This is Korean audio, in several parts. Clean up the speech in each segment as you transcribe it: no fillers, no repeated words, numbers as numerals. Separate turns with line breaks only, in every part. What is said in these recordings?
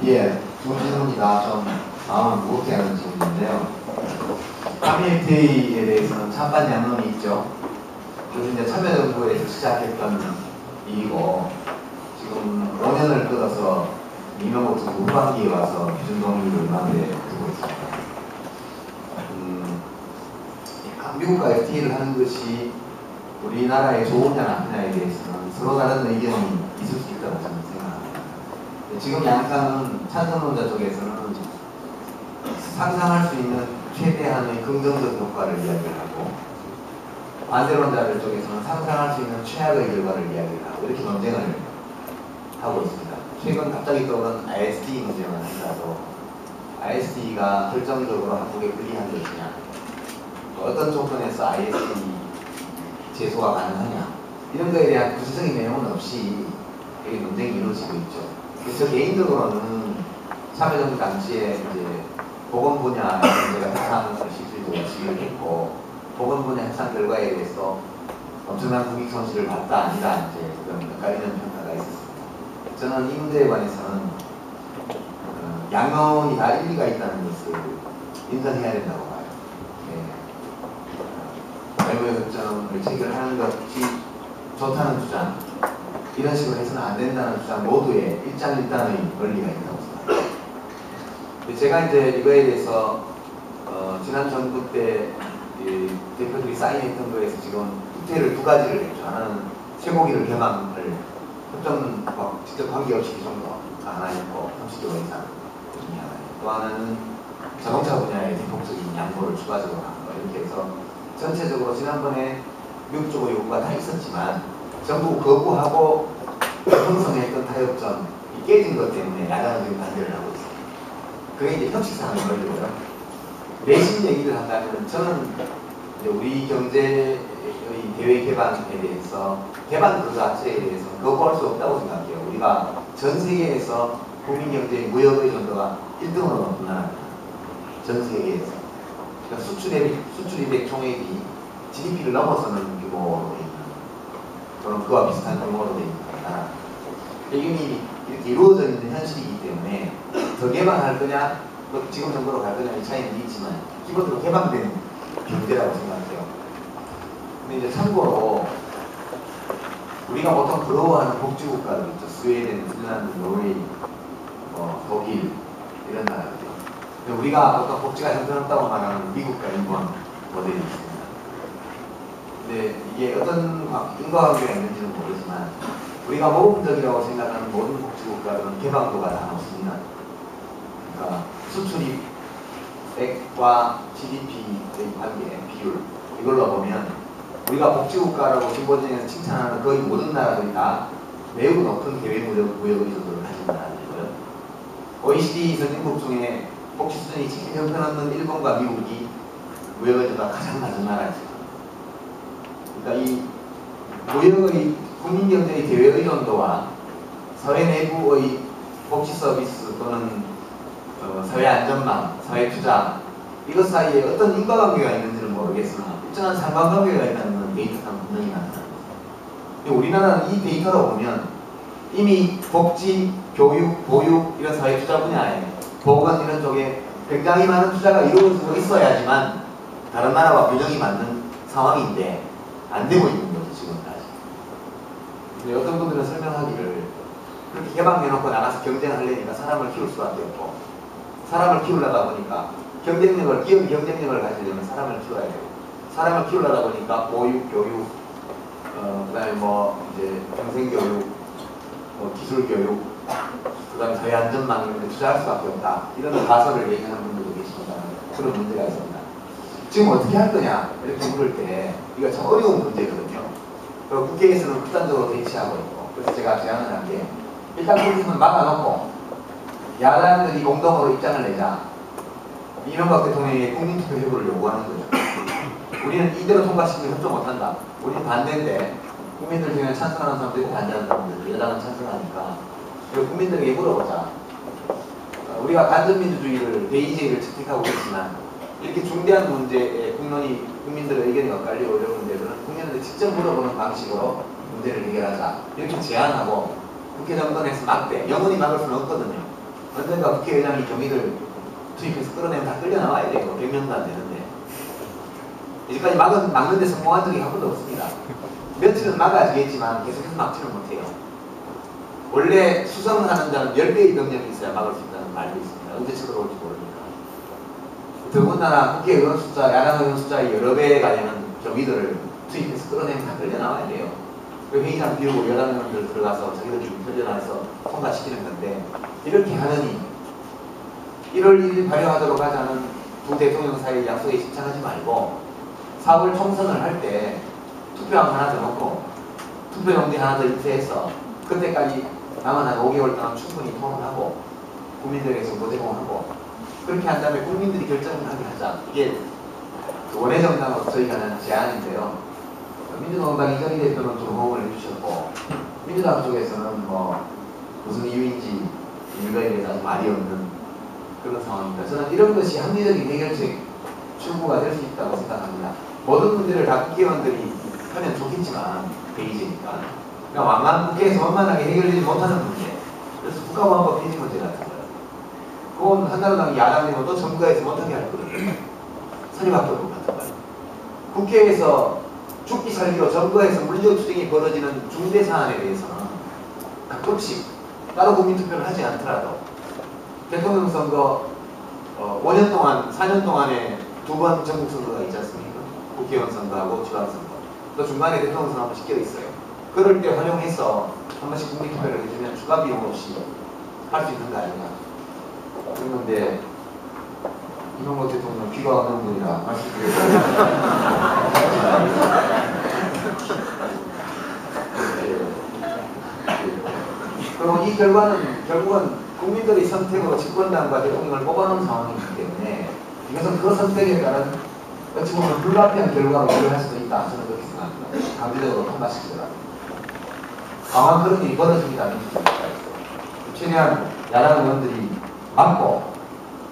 예, 좋은 질문이다. 좀 마음을 무겁게 하는 질문인데요. 커뮤니티에 대해서는 찬반 양론이 있죠. 그래서 이제 참여정부에서 시작했던 일이고, 지금 5년을 끌어서 이명박 정부 후반기에 와서 기준 동의를 얼마나 두고 있습니다. 미국과 FTA를 하는 것이 우리나라에 좋으냐 나쁘냐에 대해서는 서로 다른 의견이 있을 수 있다고 저는 생각합니다. 지금 양상은 찬성론자 쪽에서는 상상할 수 있는 최대한의 긍정적 효과를 이야기를 하고, 반대론자들 쪽에서는 상상할 수 있는 최악의 결과를 이야기를 하고, 이렇게 논쟁을 하고 있습니다. 최근 갑자기 떠오른 ISD 문제만 하더라도 ISD가 결정적으로 한국에 불리한 것이냐, 어떤 조건에서 ISD 제소가 가능하냐, 이런 거에 대한 구체적인 내용은 없이 여기 논쟁이 이루어지고 있죠. 그래서 개인적으로는 참여정부 당시에 이제 보건 분야 문제가 협상을 실질적으로 지휘를 했고, 보건 분야 협상 결과에 대해서 엄청난 국익 손실을 봤다 아니다 이제 그런 엇갈리는 평가가 있었습니다. 저는 이 문제에 관해서는 양론이 다 일리가 있다는 것을 인정해야 된다고 봐요. 외무의 협정을 체결하는 것이 좋다는 주장, 이런 식으로 해서는 안 된다는 주장 모두에 일장일단의 원리가 있다고 생각합니다. 제가 이제 이거에 대해서 지난 정부 때 대표들이 사인했던 거에서 지금 후퇴를 두 가지를 했죠. 하나는 쇠고기를 개방을 협정과 직접 관계없이 이 정도 하나 있고 30개월 이상 중에 하나 있고, 또 하나는 자동차 분야에 대폭적인 양보를 추가적으로 한 거, 이렇게 해서 전체적으로 지난번에 미국 쪽의 요구가 다 있었지만 전부 거부하고 형성했던 타협점이 깨진 것 때문에 야당은 지금 반대를 하고 있습니다. 그게 이제 형식상의 원리고요. 내심 얘기를 한다면 저는 이제 우리 경제의 대외 개방에 대해서, 개방 그 자체에 대해서 거부할 수 없다고 생각해요. 우리가 전 세계에서 국민 경제의 무역 의존도가 1등으로 높은 나라입니다. 전 세계에서. 그러니까 수출입액 총액이 GDP를 넘어서는 규모로 돼 있는, 또는 그와 비슷한 규모로 돼 있는 나라. 이게 이렇게 이루어져 있는 현실이기 때문에 더 개방할 거냐, 지금 정도로 갈 거냐의 차이는 있지만 기본적으로 개방된 경제라고 생각해요. 근데 이제 참고로 우리가 보통 부러워하는 복지국가들 있죠. 스웨덴, 핀란드, 노르웨이, 독일 이런 나라들. 우리가 어떤 복지가 형편없다고 말하는 미국과 일본 모델이 있습니다. 근데 이게 어떤 인과관계가 있는지는 모르지만 우리가 모범적이라고 생각하는 모든 복지국가들은 개방도가 다 높습니다. 그러니까 수출입액과 GDP의 관계, 비율, 이걸로 보면 우리가 복지국가라고 진보정에서 칭찬하는 거의 모든 나라들이 다 매우 높은 대외 무역 의존도를 가진 나라들이고요. OECD 선진국 중에 복지 수준이 제일 형편없는 일본과 미국이 무역 의존도가 가장 낮은 나라였습니다. 그러니까 이 무역의 국민 경제의 대외 의존도와 사회 내부의 복지 서비스 또는 사회 안전망, 사회 투자, 이것 사이에 어떤 인과관계가 있는지는 모르겠으나 일정한 상관관계가 있다는 건 데이터상 분명히 나타납니다. 우리나라는 이 데이터로 보면 이미 복지, 교육, 보육 이런 사회 투자 분야에, 보건 이런 쪽에 굉장히 많은 투자가 이루어지고 있어야지만 다른 나라와 균형이 맞는 상황인데 안 되고 있는 거죠, 지금까지. 근데 어떤 분들은 설명하기를 그렇게 개방해놓고 나가서 경쟁하려니까 사람을 키울 수밖에 없고, 사람을 키우려다 보니까 경쟁력을, 기업 경쟁력을 가지려면 사람을 키워야 되고, 사람을 키우려다 보니까 보육, 교육, 그다음에 이제 평생교육, 기술교육, 그다음에 사회 안전망 이런 데 투자할 수밖에 없다. 이런 가설을 얘기하는 분들도 계십니다. 그런 문제가 있습니다. 지금 어떻게 할 거냐 이렇게 물을 때 이거 참 어려운 문제거든요. 그리고 국회에서는 극단적으로 대치하고 있고, 그래서 제가 제안을 한 게 일단 거기서는 막아놓고 야당들이 공동으로 입장을 내자. 이명박 대통령의 국민투표 회부를 요구하는 거죠. 우리는 이대로 통과시키면 협조 못한다. 우리는 반대인데 국민들 중에 찬성하는 사람도 있고 반대하는 사람도 있고, 여당은 찬성하니까 국민들에게 물어보자. 우리가 간접민주주의를, 대의제를 채택하고 있지만 이렇게 중대한 문제에 국민들의 의견이 엇갈리고 이런 문제들은 국민들한테 직접 물어보는 방식으로 문제를 해결하자. 이렇게 제안하고 국회 정돈에서 막대, 영원히 막을 수는 없거든요. 언젠가 국회의장이 경위를 투입해서 끌어내면 다 끌려 나와야 돼요. 100명도 안 되는데. 이제까지 막는데 성공한 적이 한 번도 없습니다. 며칠은 막아지겠지만 계속해서 막지는 못해요. 원래 수성하는 자는 10배의 병력이 있어야 막을 수 있다는 말도 있습니다. 언제 쳐들어올지 모르니까. 더군다나 국회의원 숫자, 야당 의원 숫자의 여러 배에 가려는 경위들을 투입해서 끌어내면 다 끌려 나와야 돼요. 그 회의장 비우고 여당 의원들 들어가서 자기들끼리 편전해서 통과시키는 건데, 이렇게 하느니 1월 1일 발효하도록 하자는 두 대통령 사이의 약속에 집착하지 말고 4월 총선을 할 때 투표함 하나 더 넣고 투표용지 하나 더 인쇄해서 그때까지 남은 한 5개월 동안 충분히 토론하고 국민들에게서 고제공하고 그렇게 한 다음에 국민들이 결정을 하게 하자. 이게 원외정당으로 저희가 하는 제안인데요. 민주노동당 이정희 대표는 좀 호응을 해주셨고, 민주당 쪽에서는 뭐 무슨 이유인지 이거에 대해서 아주 말이 없는 그런 상황입니다. 저는 이런 것이 합리적인 해결책 출구가 될 수 있다고 생각합니다. 모든 문제를 다 국회의원들이 하면 좋겠지만 베이지니까 그러니까 왕만 국회에서 원만하게 해결되지 못하는 문제, 그래서 국가보안법 폐지 문제 같은 거예요. 그건 한나라당이 야당이면 또 정부에서 못하게 할 거거든요. 서리박법법 같은 거예요. 국회에서 죽기 살기로 정부에서 물리투쟁이 벌어지는 중대 사안에 대해서는 가끔씩 따로 국민투표를 하지 않더라도 대통령 선거 5년 동안, 4년 동안에 2번 전국 선거가 있지 않습니까? 국회의원 선거하고 지방선거. 또 중간에 대통령 선거 한 번씩 껴 있어요. 그럴 때 활용해서 한 번씩 국민투표를 해주면 추가 비용 없이 할 수 있는 거 아닌가. 그런데 이명박 대통령 귀가 없는 분이라 말씀드리겠습니다. 그리고 이 결과는 결국은 국민들의 선택으로 집권당과 대통령을 뽑아놓은 상황이기 때문에 이것은 그 선택에 따른 어찌 보면 불가피한 결과로 이루어질 수도 있다. 저는 그렇게 생각합니다. 강제적으로 통과시키더라도. 강한 그런 일이 벌어집니다. 최대한 야당 의원들이 막고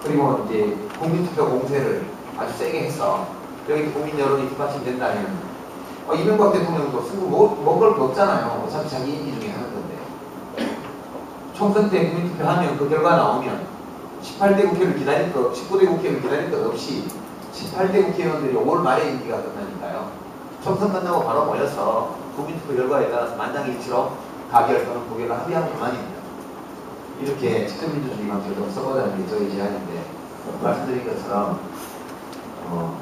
그리고 이제 국민투표 공세를 아주 세게 해서 여기 국민 여론이 뒷받침된다면 이명박 대통령도 승부 못 걸 거 없잖아요. 어차피 자기 임기 중에 하는 건데. 총선 때 국민투표하면 그 결과 나오면 18대 국회를 기다릴 것, 19대 국회를 기다릴 것 없이 18대 국회의원들이 5월 말에 임기가 끝나니까요. 총선 끝나고 바로 모여서 국민투표 결과에 따라서 만장일치로 가결 또는 부결을 합의하면 그만입니다. 이렇게 직접민주주의 방식을 좀 써보자는 게 저희 제안인데, 말씀드린 것처럼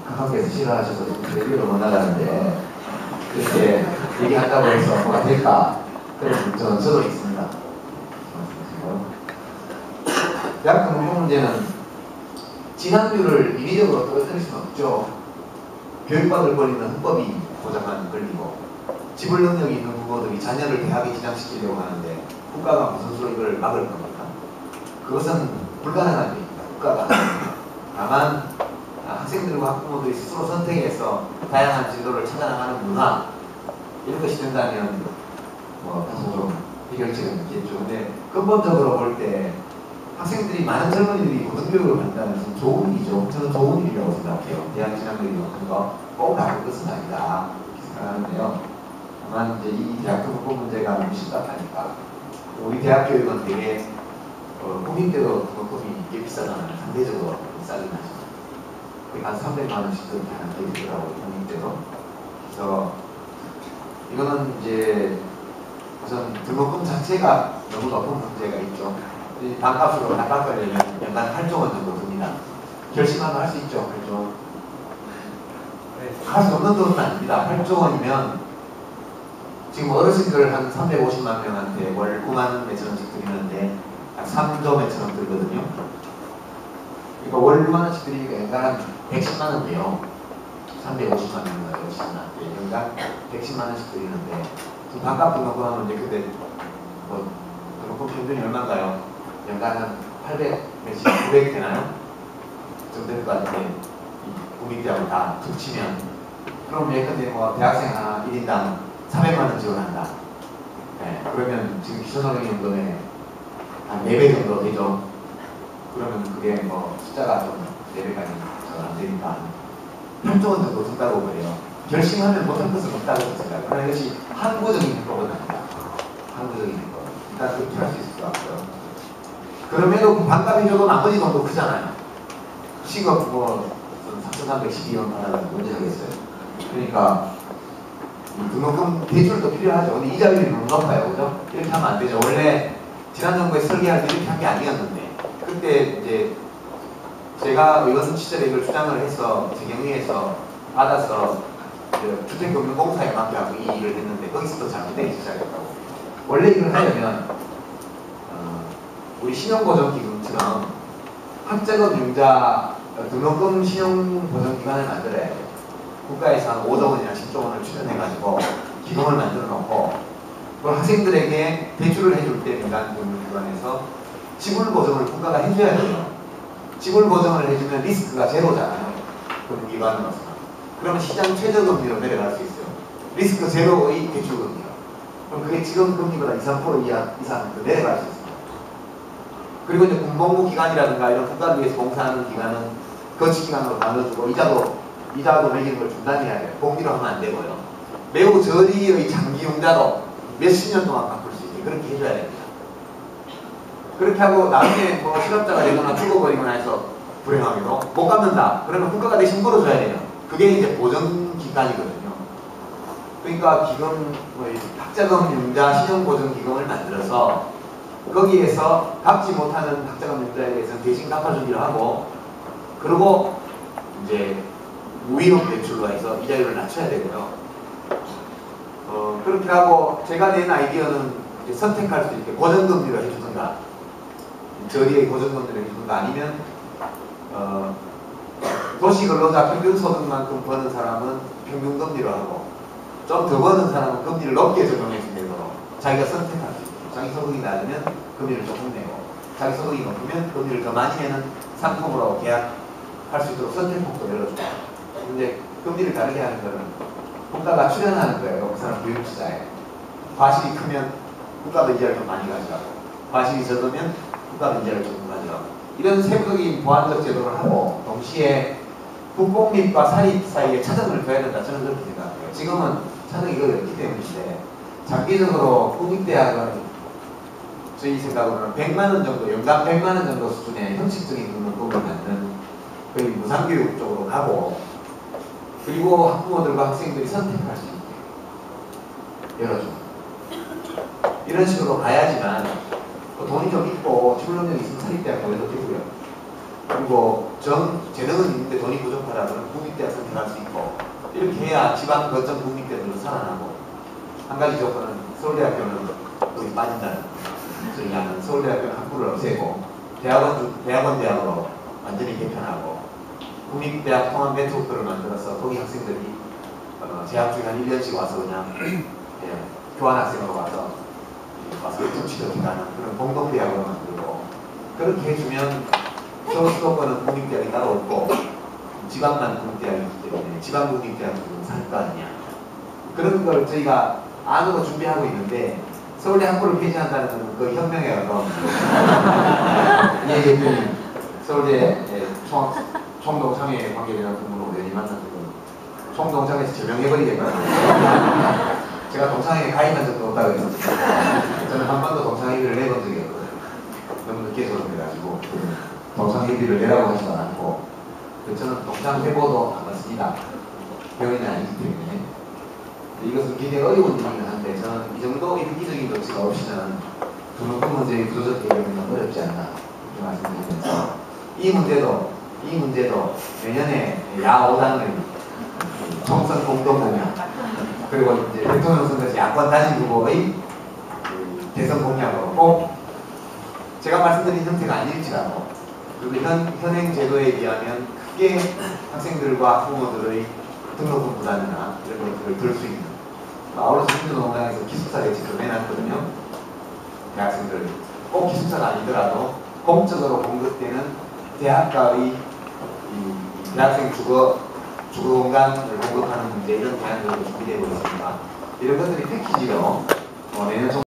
각하께서 싫어하셔서 레뷰를 못 나가는데 그렇게 얘기한다고 해서 뭐가 될까? 그런 저도 있습니다. 대학 등록 문제는 진학률을 인위적으로 떨어뜨릴 수는 없죠. 교육받을 권리는 헌법이 보장한 권리고, 지불 능력이 있는 부모들이 자녀를 대학에 진학시키려고 하는데 국가가 무슨 수로 이걸 막을 겁니까? 그것은 불가능한 일입니다. 국가가. 다만 학생들과 학부모들이 스스로 선택해서 다양한 진로를 찾아나가는 문화, 이런 것이 된다면 다소 좀 해결책은 있겠죠. 근데 근본적으로 볼 때 학생들이, 많은 젊은이들이 고등교육을 받는다는 것은 좋은 일이죠. 저는 좋은 일이라고 생각해요. 대학 진학률이 높은 거 꼭 나쁠 것은 아니다 이렇게 생각하는데요. 다만 이제 이 대학 등록금 문제가 너무 심각하니까 우리 대학 교육은 되게 국민 때도 등록금이 이게 비싸잖아요. 상대적으로 싸긴 하죠. 한 300만 원씩 그렇게 하는 게 있더라고요. 국민 때도. 그래서 이거는 이제 우선 등록금 자체가 너무 높은 문제가 있죠. 반값으로 다 깎으려면 연간 8조 원 정도 듭니다. 결심하면 할 수 있죠. 8조. 할 수 없는 돈은 아닙니다. 8조 원이면 지금 어르신들 한 350만 명한테 월 9만 몇천 원씩 드리는데 한 3조 몇천 원 들거든요. 그러니까 월 6만 원씩 드리니까 연간 한 110만 원 돼요. 350만 명 어르신한테 연간 110만 원씩 드리는데 지금 반값 등록금 하면 이제 그때 등록금 평균이 얼마인가요? 연간 한 800 몇십 900 되나요? 정도 될 것 같은데 국립대학을 다 툭치면 그럼 예컨대 대학생 하나 1인당 400만 원 지원한다. 네, 그러면 지금 기초노령연금에 한 4배 정도 되죠. 그러면 그게 숫자가 좀 4배까지 안 되니까 8조 원 정도 든다고 그래요. 결심하면 못할 것은 없다고 생각해요. 그러나 이것이 항구적인 행동은 아니다. 항구적인 행동. 일단 그렇게 할 수 있을 것 같고요. 그럼에도 그 반값해줘도 나머지 돈도 크잖아요. 시급 뭐 3,312원 받아가지고 언제 하겠어요. 그러니까 등록금 대출도 필요하죠. 근데 이자율이 너무 높아요. 그죠? 이렇게 하면 안 되죠. 원래 지난 정부에 설계할 때 이렇게 한 게 아니었는데 그때 이제 제가 의원 시절에 이걸 주장을 해서 재경리에서 받아서 주택금융공사에 맡겨갖고 이 일을 했는데 거기서도 잘못되기 시작했다고. 원래 이걸 하려면 우리 신용보전기금처럼 학자금융자 등록금 신용보전기관을 만들어야 돼요. 국가에서 한 5조 원이나 10조 원을 출연해가지고 기금을 만들어 놓고 그걸 학생들에게 대출을 해줄 때 민간금융기관에서 지불보증을 국가가 해줘야 돼요. 지불보증을 해주면 리스크가 제로잖아요. 금융기관으로서. 그러면 시장 최저금리로 내려갈 수 있어요. 리스크 제로의 대출금리요. 그럼 그게 지금 금리보다 2, 3% 이상 내려갈 수 있습니다. 그리고 이제 군복무 기관이라든가 이런 국가를 위해서 봉사하는 기관은 거치기관으로 나눠주고 이자도 매기는 걸 중단해야 돼요. 공기로 하면 안 되고요. 매우 저리의 장기융자도 몇십 년 동안 바꿀 수 있게 그렇게 해줘야 됩니다. 그렇게 하고 나중에 뭐 실업자가 되거나 죽어버리거나 해서 불행하게도 못 갚는다. 그러면 국가가 대신 물어줘야 돼요. 그게 이제 보전기관이거든요. 그러니까 기금, 학자금융자 신용보전기금을 만들어서 거기에서 갚지 못하는 학자금융자에 대해서는 대신 갚아주기로 하고 그리고 이제 무위험 대출로 해서 이자율을 낮춰야 되고요. 그렇게 하고 제가 낸 아이디어는 이제 선택할 수 있게 고정금리로 해주든가 저리의 고정금리로 해주든가 아니면 도시근로자 평균소득만큼 버는 사람은 평균금리로 하고 좀 더 버는 사람은 금리를 높게 적용해서 내도록 자기가 선택할 수 있고 자기 소득이 낮으면 금리를 조금 내고 자기 소득이 높으면 금리를 더 많이 내는 상품으로 계약할 수 있도록 선택폭도 열어주고 근데 금리를 다르게 하는 거는 국가가 출연하는 거예요. 그 사람 부유투자에 과실이 크면 국가도 이자를 좀 많이 가져가고 과실이 적으면 국가도 이자를 조금 가져가고 이런 세부적인 보완적 제도를 하고 동시에 국공립과 사립 사이에 차등을 둬야 된다. 저는 그렇게 생각해요. 지금은 차등이 거의 없기 때문인데 장기적으로 국립대학은 저희 생각으로는 100만원 정도, 연간 100만원 정도 수준의 형식적인 등록금을 받는 거의 무상교육 쪽으로 가고 그리고 학부모들과 학생들이 선택할 수 있게 열어주고 이런 식으로 가야지만 돈이 좀 있고 출렁력이 있으면 사립대학 보내도 되고요. 그리고 재능은 있는데 돈이 부족하다 그러면 국립대학 선택할 수 있고 이렇게 해야 지방 거점 국립대들로 살아나고 한 가지 조건은 서울대학교는 거의 빠진다는 소리 하는 서울대학교는 학부를 없애고 대학원대학으로 완전히 개편하고 국립대학 통합 네트워크를 만들어서 거기 학생들이 재학 중에 한 1년씩 와서 그냥 교환학생으로 와서 정치적인 하는 그런 공동대학으로 만들고 그렇게 해주면 서울 수도권은 국립대학이 따로 없고 지방만 국립대학이기 때문에 지방 국립대학은 살 거 아니냐 그런 걸 저희가 안으로 준비하고 있는데 서울대 학부를 폐지한다는 것은 그 혁명에 가까운 이해재님 서울대 총동창회 관계자랑 근무로 우연히 만나서 총동창회에서 제명해버리겠다. 제가 동창회에 가입한 적도 없다고 했었어요. 저는 한 번도 동창회비를 내본 적이 없거든요. 너무 늦게 졸업해가지고 동창회비를 내라고 하지도 않고 저는 동창회보도 안 받습니다. 병인은 아니기 때문에 이것은 굉장히 어려운 일이긴 한데 저는 이 정도의 획기적인 조치가 없이는 등록금 문제의 구조적 해결은 어렵지 않나 이렇게 말씀드리면서 이 문제도 내년에 야5당의 총선 공동공약 그리고 이제 대통령 선거에서 야권 단일 후보의 대선 공약으로 꼭 제가 말씀드린 형태가 아닐지라도 그리고 현행 제도에 의하면 크게 학생들과 학부모들의 등록금 부담이나 이런 것들을 들 수 있는 아울러서 민주노동당에서 기숙사 대책을 내놨거든요. 대학생들 꼭 기숙사가 아니더라도 공적으로 공급되는 대학가의 대학생 주거 공간을 공급하는 문제 이런 대안들도 준비되고 있습니다. 이런 것들이 패키지로 내년